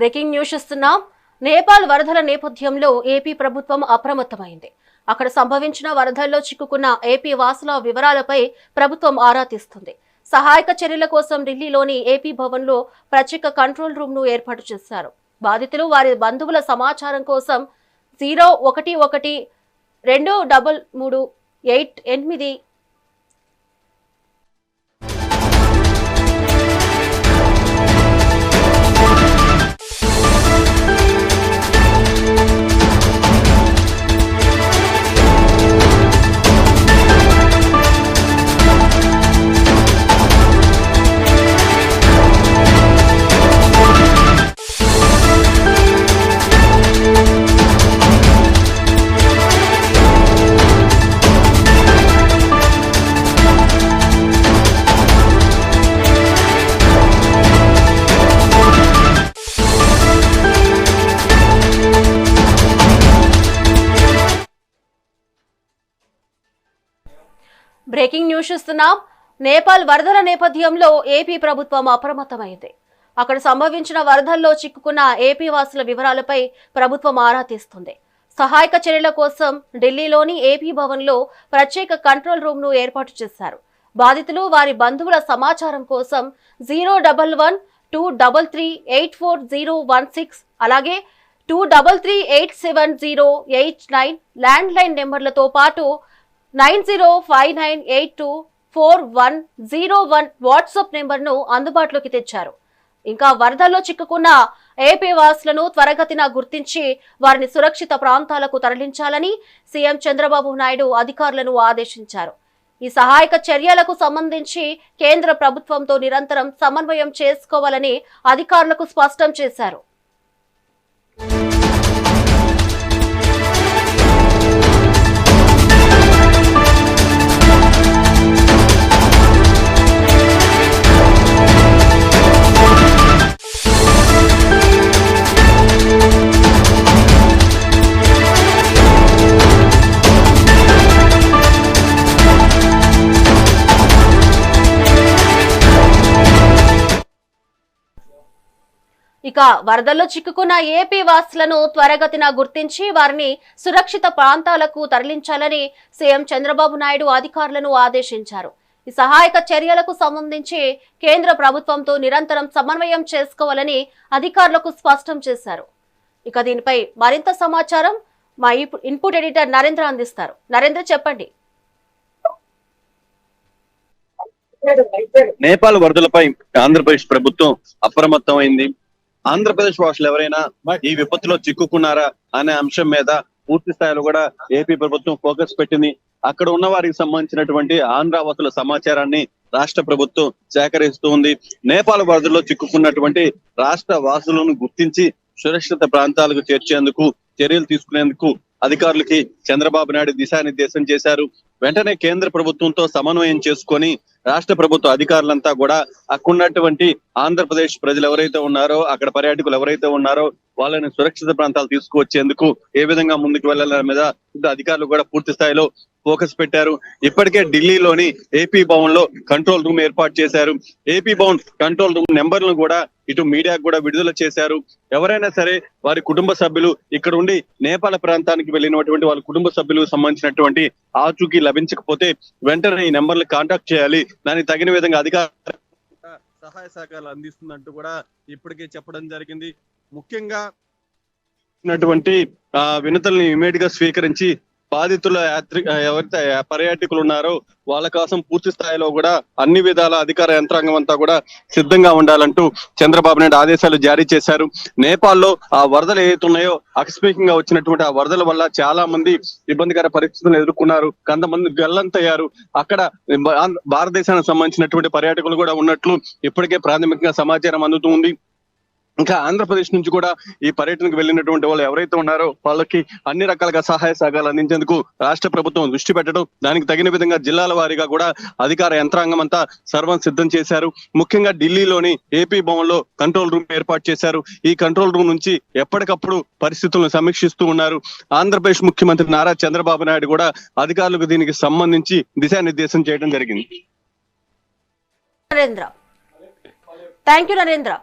Breaking news ఇస్తున్నాం. నేపాల్ వరదల నేపథ్యంలో ఏపీ ప్రభుత్వం అప్రమత్తమైంది. అక్కడ సంభవించిన వరదల్లో చిక్కుకున్న ఏపీ వాసుల వివరాలపై ప్రభుత్వం ఆరా తీస్తుంది. సహాయక చర్యల కోసం ఢిల్లీలోని ఏపీ భవన్లో ప్రత్యేక కంట్రోల్ రూమ్ ను ఏర్పాటు చేశారు. బాధితులు వారి బంధువుల సమాచారం కోసం 01123338 బ్రేకింగ్ న్యూస్ ఇస్తున్నాం. నేపాల్ వరదల నేపథ్యంలో ఏపీ ప్రభుత్వం అప్రమత్తమైంది. అక్కడ సంభవించిన వరదల్లో చిక్కుకున్న ఏపీ వాసుల వివరాలపై ప్రభుత్వం ఆరా తీస్తుంది. సహాయక చర్యల కోసం ఢిల్లీలోని ఏపీ భవన్లో ప్రత్యేక కంట్రోల్ రూమ్ ను ఏర్పాటు చేశారు. బాధితులు వారి బంధువుల సమాచారం కోసం 011233384016 అలాగే 23387089 ల్యాండ్ లైన్ నెంబర్లతో పాటు 9059824101 వాట్సాప్ నెంబర్ను అందుబాటులోకి తెచ్చారు. ఇంకా వరదల్లో చిక్కుకున్న ఏపీ వాసులను త్వరగతిన గుర్తించి వారిని సురక్షిత ప్రాంతాలకు తరలించాలని సీఎం చంద్రబాబు నాయుడు అధికారులను ఆదేశించారు. ఈ సహాయక చర్యలకు సంబంధించి కేంద్ర ప్రభుత్వంతో నిరంతరం సమన్వయం చేసుకోవాలని అధికారులకు స్పష్టం చేశారు. ఇక వరదల్లో చిక్కుకున్న ఏపీ వాసులను త్వరగతిన గుర్తించి వారిని సురక్షిత ప్రాంతాలకు తరలించాలని సీఎం చంద్రబాబు నాయుడు అధికారులను ఆదేశించారు. ఈ సహాయక చర్యలకు సంబంధించి కేంద్ర ప్రభుత్వంతో నిరంతరం సమన్వయం చేసుకోవాలని అధికారులకు స్పష్టం చేశారు. ఇక దీనిపై మరింత సమాచారం మా ఇన్పుట్ ఎడిటర్ నరేంద్ర అందిస్తారు. నరేంద్ర, చెప్పండి. నేపాల్ వరదలపై ఆంధ్రప్రదేశ్ ప్రభుత్వం అప్రమత్తమైంది. ఆంధ్రప్రదేశ్ వాసులు ఎవరైనా ఈ విపత్తులో చిక్కుకున్నారా అనే అంశం మీద పూర్తి స్థాయిలో కూడా ఏపీ ప్రభుత్వం ఫోకస్ పెట్టింది. అక్కడ ఉన్న వారికి సంబంధించినటువంటి ఆంధ్ర వాసుల సమాచారాన్ని రాష్ట్ర ప్రభుత్వం సేకరిస్తూ ఉంది. నేపాల్ వరదల్లో చిక్కుకున్నటువంటి రాష్ట్ర వాసులను గుర్తించి సురక్షిత ప్రాంతాలకు చేర్చేందుకు చర్యలు తీసుకునేందుకు అధికారులకి చంద్రబాబు నాయుడు దిశానిర్దేశం చేశారు. వెంటనే కేంద్ర ప్రభుత్వంతో సమన్వయం చేసుకొని రాష్ట్ర ప్రభుత్వ అధికారులంతా కూడా అక్కడున్నటువంటి ఆంధ్రప్రదేశ్ ప్రజలు ఎవరైతే ఉన్నారో, అక్కడ పర్యాటకులు ఎవరైతే ఉన్నారో వాళ్ళని సురక్షిత ప్రాంతాలు తీసుకువచ్చేందుకు ఏ విధంగా ముందుకు వెళ్లాలనే మీద అధికారులు కూడా పూర్తి స్థాయిలో ఫోకస్ పెట్టారు. ఇప్పటికే ఢిల్లీలోని ఏపీ భవన్ లో కంట్రోల్ రూమ్ ఏర్పాటు చేశారు. ఏపీ భవన్ కంట్రోల్ రూమ్ నెంబర్లను కూడా ఇటు మీడియాకు కూడా విడుదల చేశారు. ఎవరైనా సరే వారి కుటుంబ సభ్యులు ఇక్కడ ఉండి నేపాల్ ప్రాంతానికి వెళ్ళినటువంటి వాళ్ళ కుటుంబ సభ్యులకు సంబంధించినటువంటి ఆచూకీ లభించకపోతే వెంటనే ఈ నెంబర్లు కాంటాక్ట్ చేయాలి. దానికి తగిన విధంగా అధికార సహాయ సహకారాలు అందిస్తుందంటూ కూడా ఇప్పటికే చెప్పడం జరిగింది. ముఖ్యంగా వినతుల్ని ఇమీడియట్ గా స్వీకరించి బాధితుల ఎవరైతే పర్యాటకులు ఉన్నారో వాళ్ళ కోసం పూర్తి స్థాయిలో కూడా అన్ని విధాల అధికార యంత్రాంగం అంతా కూడా సిద్ధంగా ఉండాలంటూ చంద్రబాబు నాయుడు ఆదేశాలు జారీ చేశారు. నేపాల్లో ఆ వరదలు ఏవైతున్నాయో ఆకస్మికంగా వచ్చినటువంటి ఆ వరదల వల్ల చాలా మంది ఇబ్బందికర పరిస్థితులను ఎదుర్కొన్నారు. కొంతమంది గల్లంతయ్యారు. అక్కడ భారతదేశానికి సంబంధించినటువంటి పర్యాటకులు కూడా ఉన్నట్లు ఇప్పటికే ప్రాథమికంగా సమాచారం అందుతుంది. ఇంకా ఆంధ్రప్రదేశ్ నుంచి కూడా ఈ పర్యటనకు వెళ్ళినటువంటి వాళ్ళు ఎవరైతే ఉన్నారో వాళ్ళకి అన్ని రకాలుగా సహాయ సహకారాలు అందించేందుకు రాష్ట్ర ప్రభుత్వం దృష్టి పెట్టడం, దానికి తగిన విధంగా జిల్లాల వారీగా కూడా అధికార యంత్రాంగం అంతా సర్వం సిద్ధం చేశారు. ముఖ్యంగా ఢిల్లీలోని ఏపీ భవన్ లో కంట్రోల్ రూమ్ ఏర్పాటు చేశారు. ఈ కంట్రోల్ రూమ్ నుంచి ఎప్పటికప్పుడు పరిస్థితులను సమీక్షిస్తూ ఉన్నారు. ఆంధ్రప్రదేశ్ ముఖ్యమంత్రి నారా చంద్రబాబు నాయుడు కూడా అధికారులకు దీనికి సంబంధించి దిశానిర్దేశం చేయడం జరిగింది. Narendra, thank you Narendra.